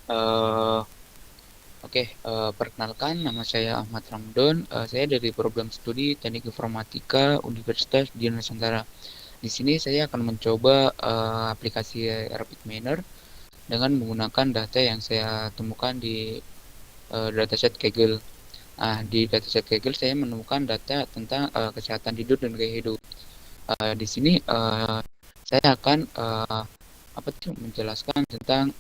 Eh, Oke, perkenalkan nama saya Ahmad Ramdon. Saya dari program studi Teknik Informatika Universitas Dian Nusantara. Di sini saya akan mencoba aplikasi Rapid Miner dengan menggunakan data yang saya temukan di dataset Kaggle. Di dataset Kaggle saya menemukan data tentang kesehatan tidur dan gaya hidup. Di sini saya akan menjelaskan tentang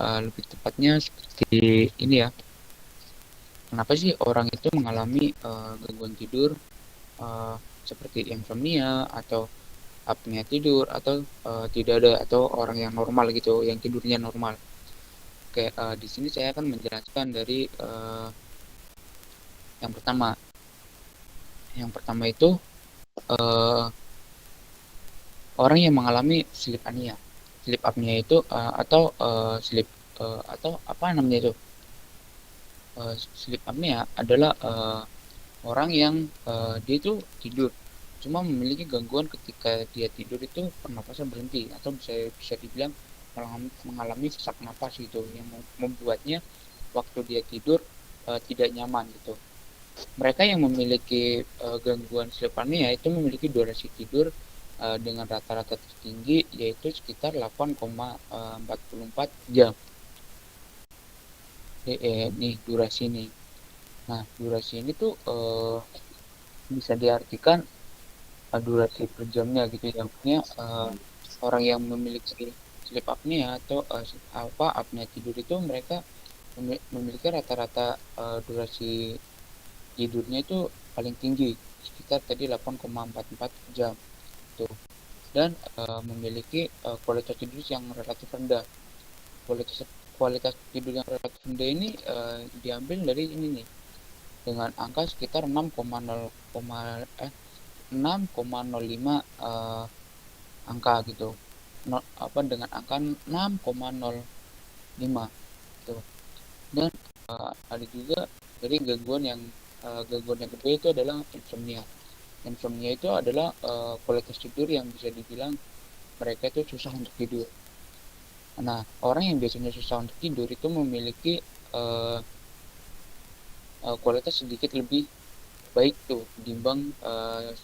lebih tepatnya seperti ini ya. Kenapa sih orang itu mengalami gangguan tidur uh, seperti insomnia atau apnea tidur atau tidak ada atau orang yang normal gitu, yang tidurnya normal. Oke, di sini saya akan menjelaskan dari yang pertama. Yang pertama itu uh, orang yang mengalami sleep apnea. Sleep apnea itu atau apa namanya itu? Sleep apnea adalah orang yang dia itu tidur cuma memiliki gangguan ketika dia tidur itu pernapasan berhenti atau bisa bisa dibilang mengalami sesak napas gitu yang membuatnya waktu dia tidur tidak nyaman gitu. Mereka yang memiliki gangguan sleep apnea itu memiliki durasi tidur dengan rata-rata tertinggi yaitu sekitar 8,44 jam. Nih durasi nih. Nah, durasi ini tuh bisa diartikan durasi per jamnya gitu ya. Maksudnya orang yang memiliki sleep apnea atau apnea tidur itu mereka memiliki rata-rata durasi tidurnya itu paling tinggi sekitar tadi 8,44 jam tuh, dan memiliki kualitas tidur yang relatif rendah. Kualitas kualitas tidur yang relatif rendah ini diambil dari ini nih dengan angka sekitar 6,05 angka gitu. Dengan angka 6,05 gitu. Dan ada juga dari gangguan yang kedua itu adalah insomnia. Insomnia itu adalah kualitas tidur yang bisa dibilang mereka itu susah untuk tidur. Nah, orang yang biasanya susah untuk tidur itu memiliki uh, kualitas sedikit lebih baik tuh dibanding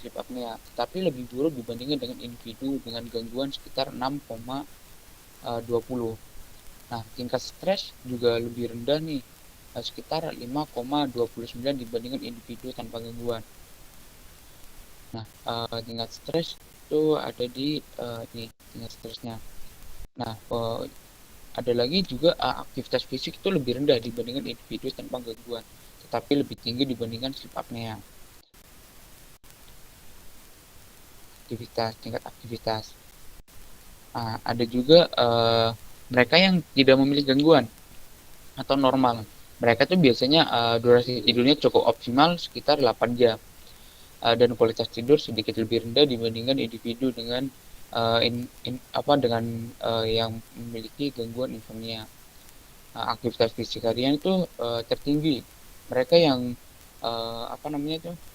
sleep apnea, tapi lebih buruk dibandingkan dengan individu dengan gangguan sekitar 6,20. Nah, tingkat stres juga lebih rendah nih, sekitar 5,29 dibandingkan individu tanpa gangguan. Nah, tingkat stres itu ada di nih tingkat stresnya. Nah, ada lagi juga aktivitas fisik itu lebih rendah dibandingkan individu tanpa gangguan, tetapi lebih tinggi dibandingkan sleep apnea. Tingkat aktivitas. Nah, ada juga mereka yang tidak memiliki gangguan atau normal. Mereka tuh biasanya durasi tidurnya cukup optimal sekitar 8 jam. Dan kualitas tidur sedikit lebih rendah dibandingkan individu dengan yang memiliki gangguan insomnia. Aktivitas fisik harian itu tertinggi. Mereka yang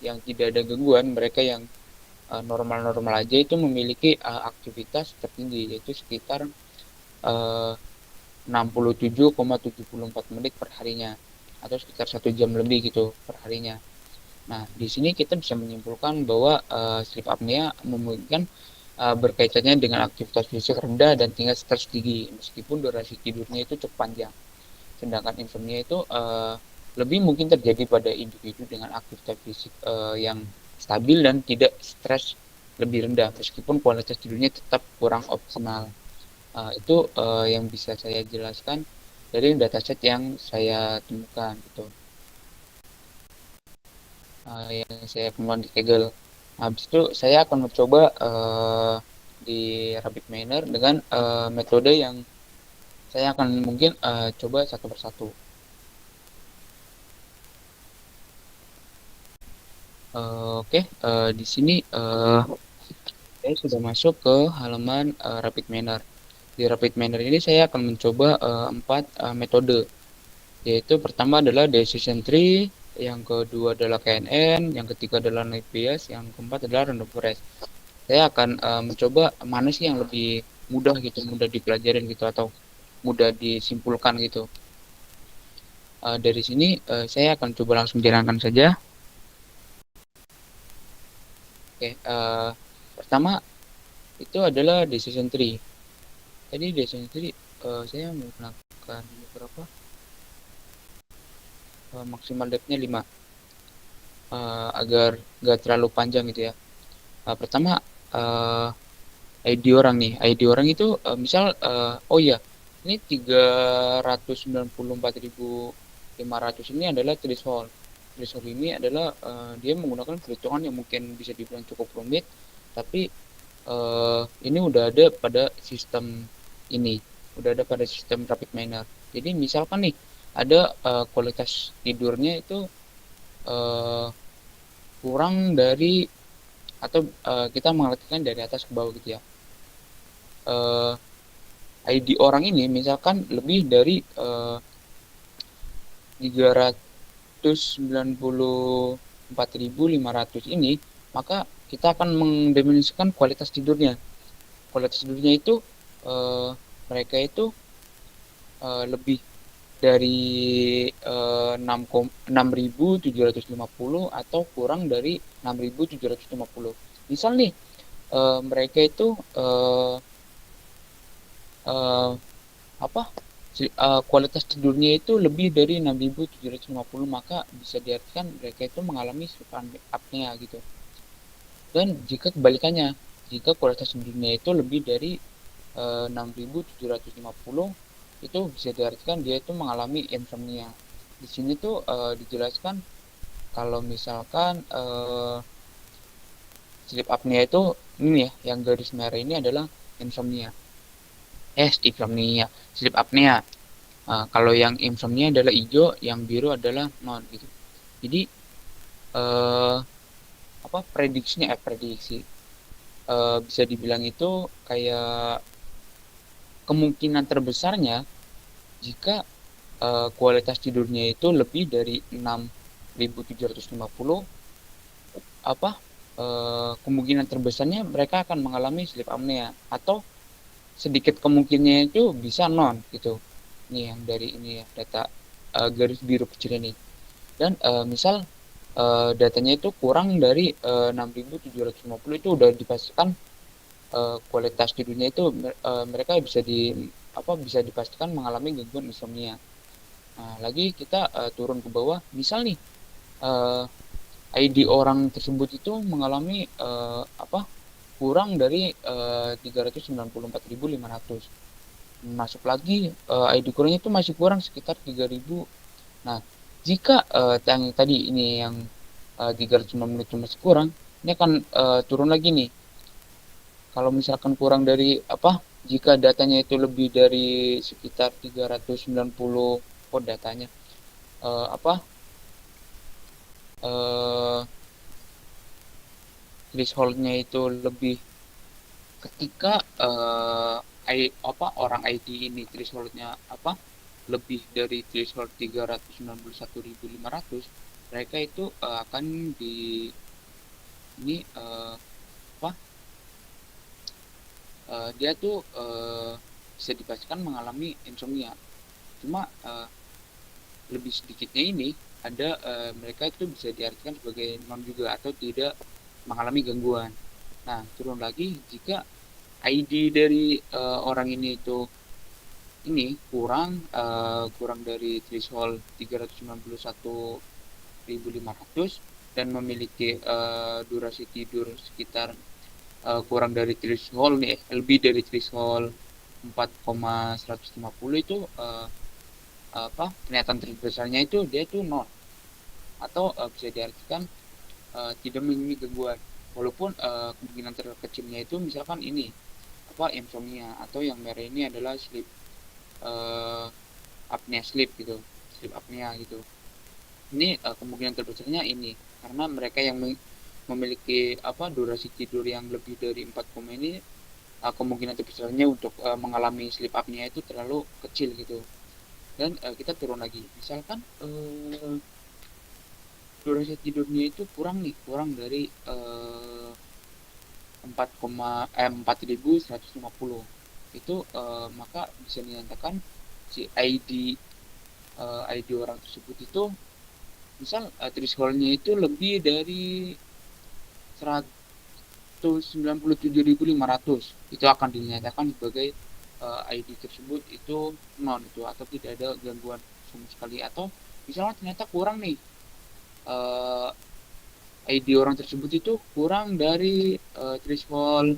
yang tidak ada gangguan, mereka yang normal-normal aja itu memiliki aktivitas tertinggi yaitu sekitar 67,74 menit per harinya atau sekitar 1 jam lebih gitu per harinya. Nah, di sini kita bisa menyimpulkan bahwa sleep apnea memungkinkan berkaitannya dengan aktivitas fisik rendah dan tingkat stres tinggi meskipun durasi tidurnya itu cukup panjang. Sedangkan insomnia itu lebih mungkin terjadi pada individu dengan aktivitas fisik yang stabil dan tidak stres lebih rendah meskipun kualitas tidurnya tetap kurang optimal. Itu yang bisa saya jelaskan dari dataset yang saya temukan gitu. Yang saya kemudian di Kaggle. Habis itu saya akan mencoba di Rapid Miner dengan metode yang saya akan mungkin coba satu persatu. Oke, di sini saya sudah masuk ke halaman Rapid Miner. Di Rapid Miner ini saya akan mencoba 4 metode, yaitu pertama adalah decision tree, yang kedua adalah KNN, yang ketiga adalah naive Bayes, yang keempat adalah random forest. Saya akan mencoba mana sih yang lebih mudah gitu, mudah dipelajarin gitu atau mudah disimpulkan gitu. Dari sini saya akan coba langsung jalankan saja. Oke, pertama itu adalah decision tree. Jadi decision tree saya menggunakan beberapa maksimal depth-nya 5 agar nggak terlalu panjang gitu ya. Pertama ID orang nih, ID orang itu misal oh iya ini 394.500 ini adalah threshold. Threshold ini adalah dia menggunakan perhitungan yang mungkin bisa dibilang cukup rumit, tapi ini udah ada pada sistem ini, udah ada pada sistem rapid miner. Jadi misalkan nih ada kualitas tidurnya itu kurang dari atau kita mengartikan dari atas ke bawah gitu ya. ID orang ini misalkan lebih dari 394.500 ini, maka kita akan mendefinisikan kualitas tidurnya. Kualitas tidurnya itu mereka itu lebih dari 6.750 atau kurang dari 6.750. Misal nih mereka itu kualitas tidurnya itu lebih dari 6.750, maka bisa diartikan mereka itu mengalami sleep apnea gitu. Dan jika kebalikannya, jika kualitas tidurnya itu lebih dari 6.750, itu bisa diartikan dia itu mengalami insomnia. Di sini tuh dijelaskan kalau misalkan sleep apnea itu ini ya, yang garis merah ini adalah insomnia. Insomnia, sleep apnea. Kalau yang insomnia adalah hijau, yang biru adalah non gitu. Jadi prediksi bisa dibilang itu kayak kemungkinan terbesarnya jika kualitas tidurnya itu lebih dari 6.750, kemungkinan terbesarnya mereka akan mengalami sleep apnea, atau sedikit kemungkinannya itu bisa non gitu. Ini yang dari ini ya, data garis biru kecil ini. Dan misal datanya itu kurang dari 6.750, itu udah dipastikan kualitas tidurnya itu mereka bisa dipastikan mengalami gangguan insomnia. Nah, lagi kita turun ke bawah, misal nih ID orang tersebut itu mengalami kurang dari 394.500. Masuk lagi ID kurangnya itu masih kurang sekitar 3.000. Nah, jika yang tadi ini yang 390 itu masih kurang, ini akan turun lagi nih. Kalau misalkan kurang dari jika datanya itu lebih dari sekitar 390 datanya thresholdnya itu lebih ketika orang ID ini thresholdnya lebih dari threshold 391.500, mereka itu akan di ini dia tuh bisa dipastikan mengalami insomnia. Cuma lebih sedikitnya ini ada mereka itu bisa diartikan sebagai non juga atau tidak mengalami gangguan. Nah, turun lagi jika ID dari orang ini itu ini kurang dari threshold 391.500 dan memiliki durasi tidur sekitar kurang dari threshold nih, lebih dari threshold 4,150, itu pernyataan terbesarnya itu dia itu non, atau bisa diartikan tidak memiliki gangguan, walaupun kemungkinan terkecilnya itu misalkan ini insomnia, atau yang merah ini adalah sleep apnea sleep gitu, sleep apnea gitu. Ini kemungkinan terbesarnya ini karena mereka yang memiliki durasi tidur yang lebih dari 4, ini kemungkinan terbesarnya untuk mengalami sleep apnea itu terlalu kecil gitu. Dan kita turun lagi, misalkan durasi tidurnya itu kurang dari 4.150. itu maka bisa dinyatakan si ID orang tersebut itu misal thresholdnya itu lebih dari 197.500, itu akan dinyatakan sebagai ID tersebut itu non itu, atau tidak ada gangguan sama sekali. Atau misalnya ternyata kurang nih, eh, ID orang tersebut itu kurang dari threshold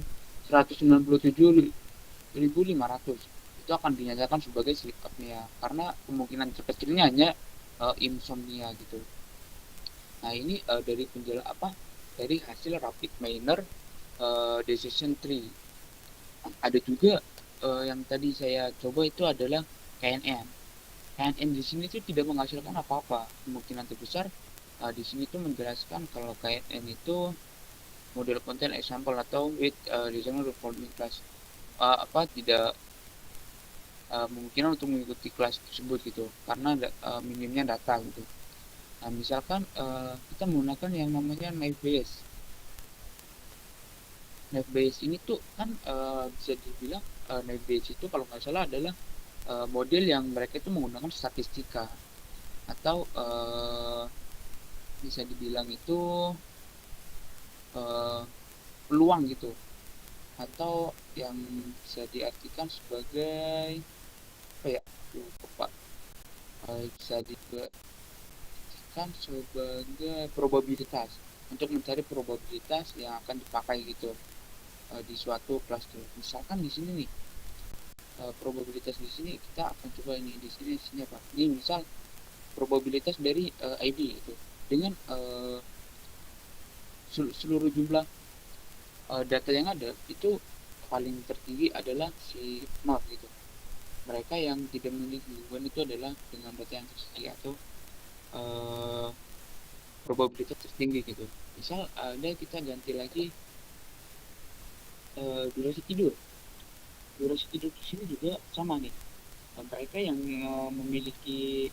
197.500, itu akan dinyatakan sebagai sleep apnea karena kemungkinan terkecilnya hanya insomnia gitu. Nah ini dari penjelasan apa, dari hasil rapid minor decision tree. Ada juga yang tadi saya coba itu adalah KNN. KNN di sini tuh tidak menghasilkan apa-apa. Kemungkinan terbesar di sini tuh menjelaskan kalau KNN itu model content example atau with reasonable performing class, apa tidak memungkinkan untuk mengikuti kelas tersebut gitu karena minimnya data gitu. Nah misalkan kita menggunakan yang namanya naive Bayes. Naive Bayes ini tuh kan bisa dibilang naive Bayes itu kalau nggak salah adalah model yang mereka itu menggunakan statistika atau bisa dibilang itu uh, peluang gitu, atau yang bisa diartikan sebagai apa ya, lupa, bisa diartikan sebagai probabilitas, untuk mencari probabilitas yang akan dipakai gitu di suatu kelas. Misalkan di sini nih probabilitas di sini kita akan coba ini di sini apa, ini misal probabilitas dari ID itu dengan seluruh jumlah data yang ada itu paling tertinggi adalah si nol gitu. Mereka yang tidak memiliki gangguan itu adalah dengan data yang tertinggi atau uh, probabilitas tertinggi gitu. Misal ada kita ganti lagi durasi tidur. Durasi tidur di sini juga sama nih. Mereka yang memiliki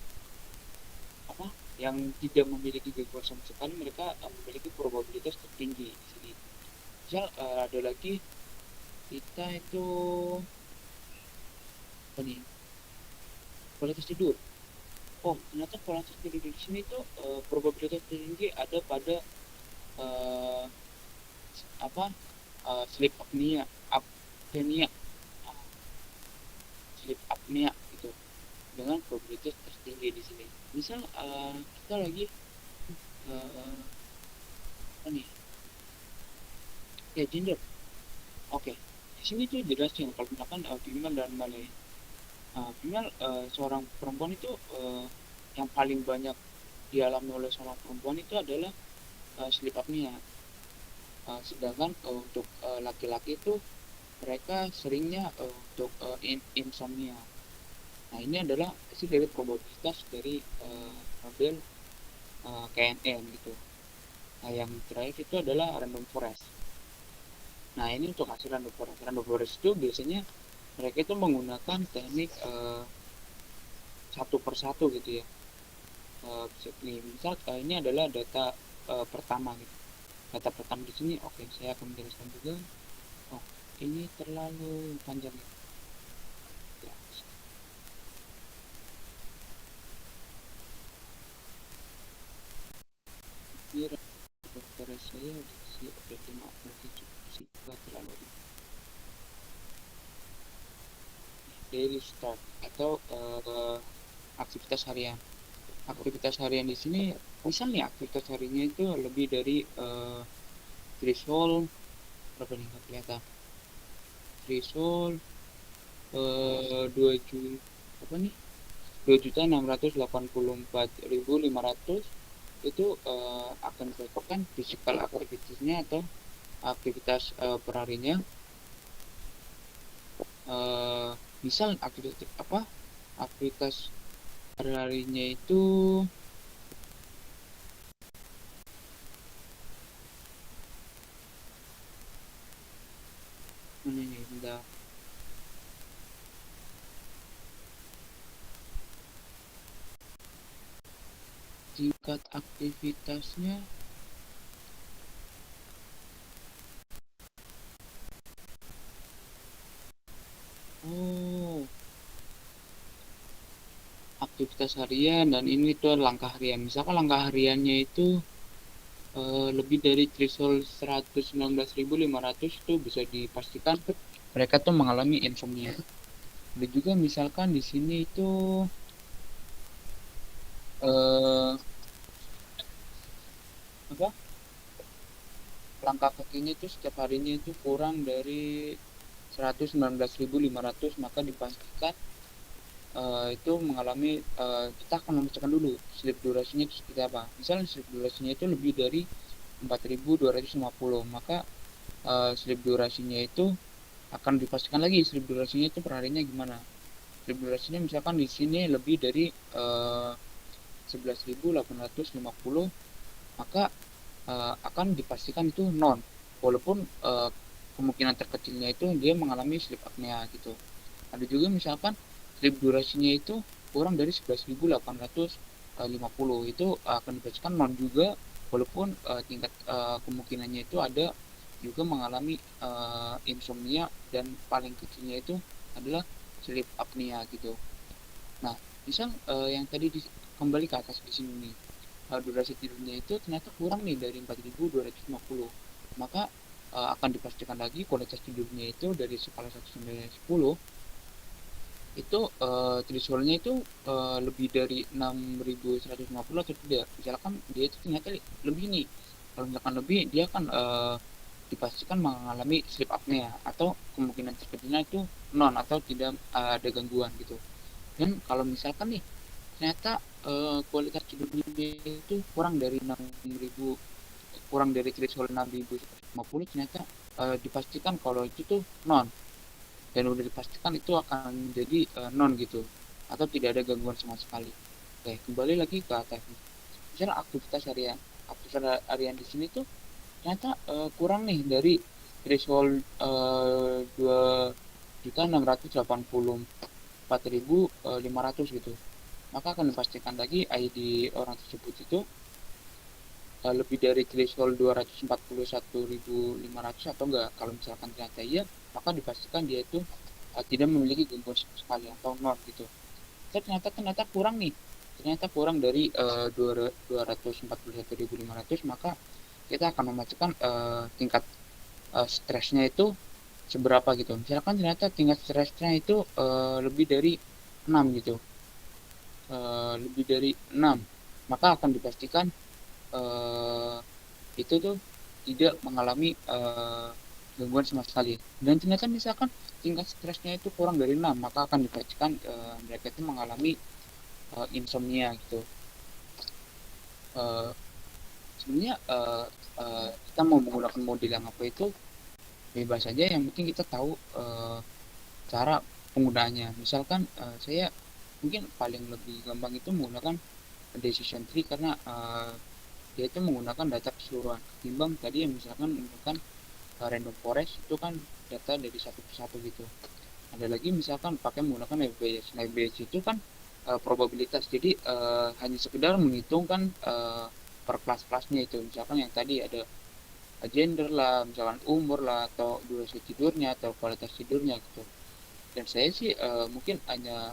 apa, yang tidak memiliki gangguan sama sekali, mereka memiliki probabilitas tertinggi di sini. Misal ada lagi kita itu apa nih, kualitas tidur. Oh ternyata kualitas tidur di sini tuh probabilitas tinggi ada pada uh, apa sleep apnea, apnea, sleep apnea gitu, dengan probabilitas tertinggi di sini. Misal kita lagi uh, apa nih, ya gender. Oke, di sini tuh jelasin kalau misalkan female dan male. Female seorang perempuan itu yang paling banyak dialami oleh seorang perempuan itu adalah sleep apnea. Sedangkan untuk laki-laki itu mereka seringnya untuk insomnia. Nah ini adalah hasil dari probabilitas dari model KNN gitu. Nah yang terakhir itu adalah random forest. Nah ini untuk hasil random forest. Random forest itu biasanya mereka itu menggunakan teknik satu persatu gitu ya. Misal ini adalah data pertama gitu. Data pertama di sini, oke, saya akan menjelaskan juga. Oh, ini terlalu panjang ya. Ini dokter saya di oke, maaf berarti cukup sih, nggak terlalu daily start atau aktivitas harian. Aktivitas harian di sini misalnya aktivitas harinya itu lebih dari threshold berapa nih, nggak kelihatan, threshold 2 juta apa nih, 2.684.500, itu akan dilakukan physical aktivitasnya atau aktivitas perharinya. uh, Misal aktivitas apa, aktivitas perharinya itu mana ini, bentar. Tingkat aktivitasnya Oh, aktivitas harian dan ini tuh langkah harian. Misalkan langkah hariannya itu lebih dari threshold 119.500 itu bisa dipastikan mereka tuh mengalami insomnia. Dan juga misalkan di sini itu eh, apa langkah kakinya itu setiap harinya itu kurang dari 119.500 maka dipastikan itu mengalami kita akan memecahkan dulu sleep durasinya itu seperti apa. Misalnya sleep durasinya itu lebih dari 4.250 maka sleep durasinya itu akan dipastikan lagi sleep durasinya itu perharinya gimana. Sleep durasinya misalkan di sini lebih dari 11.850 maka akan dipastikan itu non walaupun kemungkinan terkecilnya itu dia mengalami sleep apnea gitu. Ada juga misalkan sleep durasinya itu kurang dari 11.850 itu akan dipastikan non juga walaupun tingkat kemungkinannya itu ada juga mengalami insomnia dan paling kecilnya itu adalah sleep apnea gitu. Nah, misal yang tadi kembali ke atas di sini nih, durasi tidurnya itu ternyata kurang nih dari 4.250 maka akan dipastikan lagi kualitas tidurnya itu dari skala 1 sampai 10 itu thresholdnya itu lebih dari 6.150 atau tidak. Misalkan dia itu ternyata lebih nih, kalau misalkan lebih dia akan dipastikan mengalami sleep apnea atau kemungkinan terkecilnya itu non atau tidak ada gangguan gitu. Dan kalau misalkan nih ternyata kualitas tidurnya itu kurang dari threshold 6.150 ternyata dipastikan kalau itu tuh non dan udah dipastikan itu akan menjadi non gitu atau tidak ada gangguan sama sekali. Oke, kembali lagi ke atas. Misalnya aktivitas harian di sini tuh ternyata kurang nih dari threshold 2.684.500 gitu. Maka akan dipastikan lagi ID orang tersebut itu lebih dari threshold 241.500 atau enggak. Kalau misalkan ternyata iya, maka dipastikan dia itu tidak memiliki gangguan sama sekali atau nol gitu. Ternyata kurang nih, ternyata kurang dari 241.500 maka kita akan memastikan tingkat stresnya itu seberapa gitu. Misalkan ternyata tingkat stresnya itu lebih dari 6 gitu, lebih dari 6 maka akan dipastikan uh, itu tuh tidak mengalami gangguan sama sekali. Dan ternyata misalkan tingkat stresnya itu kurang dari 6 maka akan dipastikan mereka itu mengalami insomnia gitu. Uh, Sebenarnya kita mau menggunakan model yang apa itu bebas saja, yang penting kita tahu cara penggunaannya. Misalkan saya mungkin paling lebih gampang itu menggunakan decision tree karena dia itu menggunakan data keseluruhan ketimbang tadi yang misalkan menggunakan random forest itu kan data dari satu persatu gitu. Ada lagi misalkan pakai menggunakan Naive itu kan probabilitas, jadi hanya sekedar menghitungkan per kelas-kelasnya itu, misalkan yang tadi ada gender lah, misalkan umur lah, atau durasi tidurnya atau kualitas tidurnya gitu. Dan saya sih mungkin hanya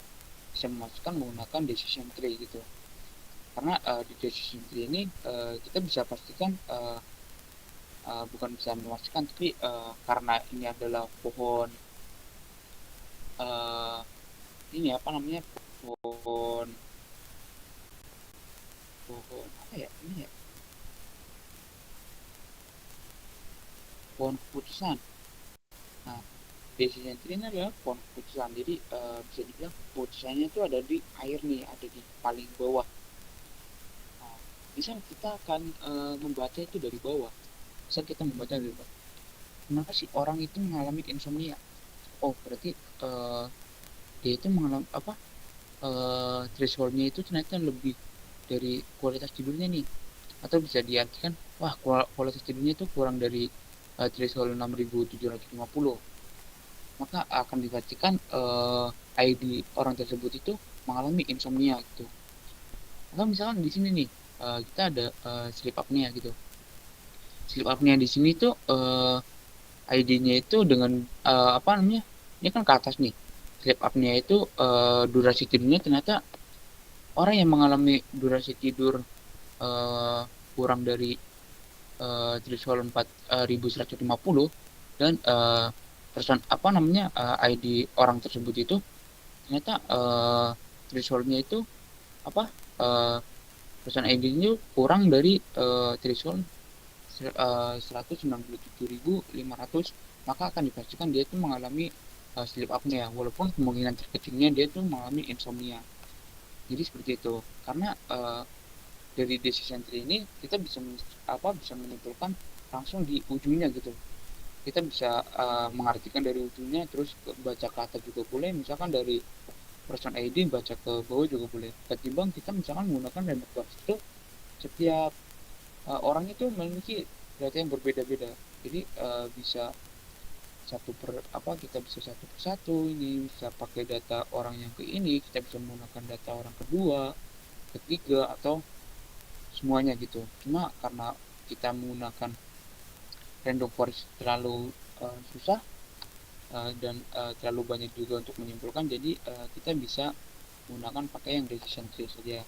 bisa memasukkan menggunakan decision tree gitu, karena di decision tree ini kita bisa pastikan bukan bisa memastikan tapi karena ini adalah pohon uh, ini apa namanya, pohon pohon apa ya ini ya, pohon keputusan. Nah, decision tree ini adalah pohon keputusan, jadi bisa dibilang keputusannya itu ada di air nih, ada di paling bawah. Nah, misal kita akan membaca itu dari bawah, misal kita membaca dari bawah, kenapa sih orang itu mengalami insomnia? Oh, berarti dia itu mengalami apa, thresholdnya itu ternyata lebih dari kualitas tidurnya nih, atau bisa diartikan wah kualitas tidurnya itu kurang dari threshold 6.750 maka akan dipastikan ID orang tersebut itu mengalami insomnia gitu. Atau misalkan di sini nih kita ada sleep apnea gitu. Sleep apnea di sini tuh ID-nya itu dengan apa namanya, ini kan ke atas nih, sleep apnea itu durasi tidurnya ternyata orang yang mengalami durasi tidur eh, kurang dari threshold 4150 dan person apa namanya ID orang tersebut itu ternyata thresholdnya itu apa person ID-nya kurang dari threshold 197.500, maka akan dipastikan dia itu mengalami sleep apnea, walaupun kemungkinan terkecilnya dia itu mengalami insomnia. Jadi seperti itu. Karena dari decision tree ini kita bisa menyimpulkan langsung di ujungnya gitu. Kita bisa mengartikan dari ujungnya, terus baca ke atas juga boleh, misalkan dari person ID baca ke bawah juga boleh. Ketimbang kita misalkan menggunakan random box itu, setiap orang itu memiliki data yang berbeda-beda. Jadi bisa kita bisa satu persatu, ini bisa pakai data orang yang ke ini, kita bisa menggunakan data orang kedua, ketiga, atau semuanya gitu. Cuma karena kita menggunakan random forest terlalu susah dan terlalu banyak juga untuk menyimpulkan, jadi kita bisa menggunakan pakai yang decision tree saja.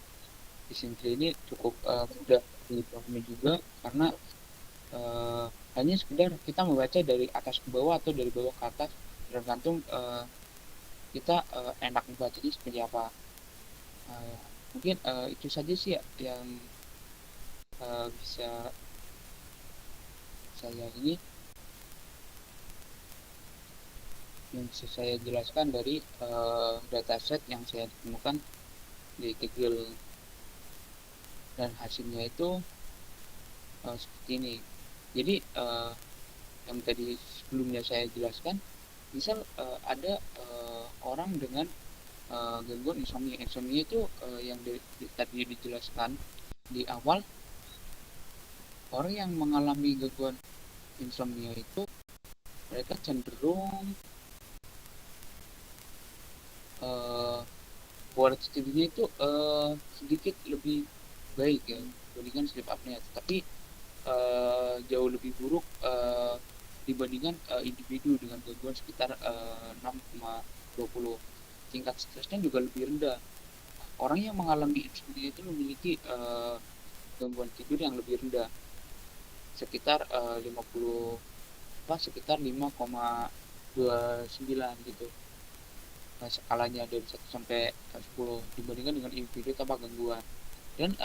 Decision tree ini cukup mudah dipahami juga karena hanya sekedar kita membaca dari atas ke bawah atau dari bawah ke atas, tergantung kita enak membacanya seperti apa. Mungkin itu saja sih ya, yang bisa saya ini yang bisa saya jelaskan dari dataset yang saya temukan di Kaggle, dan hasilnya itu seperti ini. Jadi yang tadi sebelumnya saya jelaskan, misal ada orang dengan gangguan insomnia. Insomnia itu yang tadi dijelaskan di awal, orang yang mengalami gangguan insomnia itu mereka cenderung kualitas tidurnya itu sedikit lebih baik ya dibandingkan sleep apnea, tapi jauh lebih buruk dibandingkan individu dengan gangguan sekitar 6,20. Tingkat stresnya juga lebih rendah. Orang yang mengalami insomnia itu memiliki gangguan tidur yang lebih rendah, sekitar 5,29 gitu. Nah, skalanya dari 1 sampai 10 dibandingkan dengan individu tanpa gangguan. Dan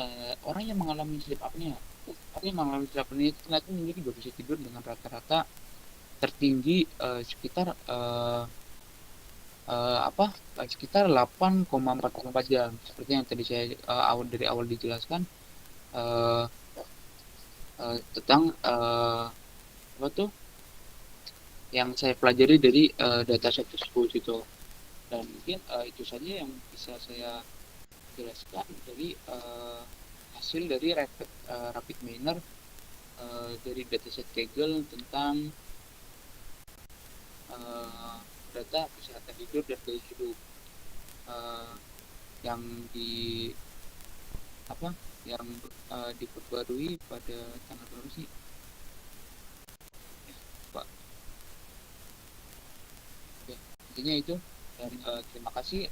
orang yang mengalami sleep apnea itu ternyata memiliki durasi tidur dengan rata-rata tertinggi sekitar sekitar 8,44 jam, seperti yang tadi saya dari awal dijelaskan uh, tentang apa tuh yang saya pelajari dari dataset tersebut itu. Dan mungkin itu saja yang bisa saya jelaskan dari hasil dari rapid manner dari dataset Kaggle tentang data kesehatan tidur dan gaya hidup yang di apa yang diperbarui pada tanggal berapa sih Pak? Ya, intinya itu. Dan terima kasih.